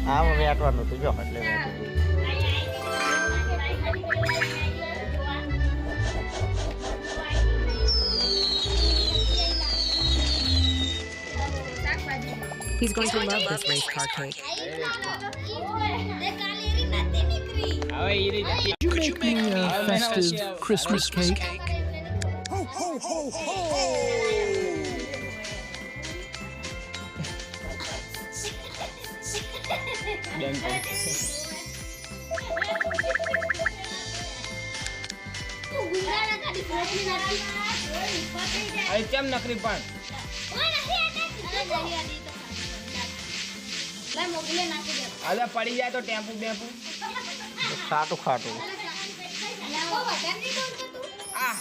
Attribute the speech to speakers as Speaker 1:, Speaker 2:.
Speaker 1: આમાં વેટવાનું હતું જો એટલે વેટી દીધું.
Speaker 2: He's going to love this race car cake.
Speaker 3: Could you make me a festive Christmas cake? Ho, ho, ho, ho!
Speaker 4: અરે કેમ નકરી પણ અરે પડી જાય તો ટેમ્પુ બેમ્પુ
Speaker 1: ખાટું ખાટું
Speaker 4: આ